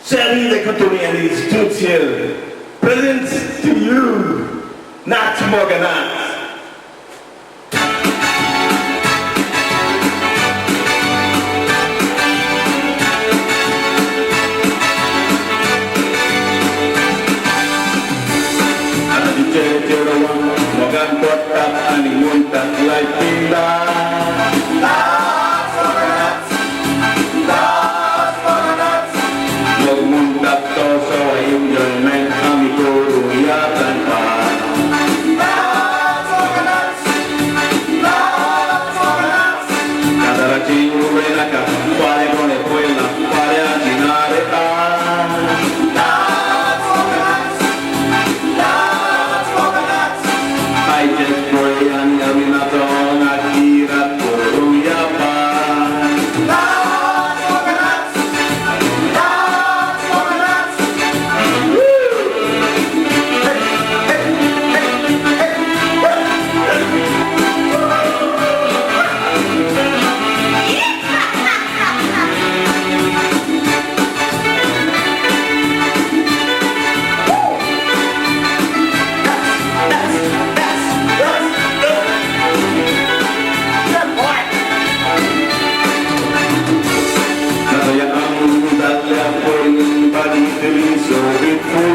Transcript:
Shari the Konkani Studio presents to you Nach Moga Nach. Mogan kotak ani muntak lai pindah. Nach Moga Nach, Nach Moga Nach. Log muntak to so injol men kami guru ya tanpa. Nach Moga Nach, Nach Moga Nach. Kadara cingu belaka, pare kone puela, pare acinare a. I just pray and yaminato nakira kuruya pa. Nach Moga Nach, Nach Moga Nach. Saya ang dalya po yung balik so before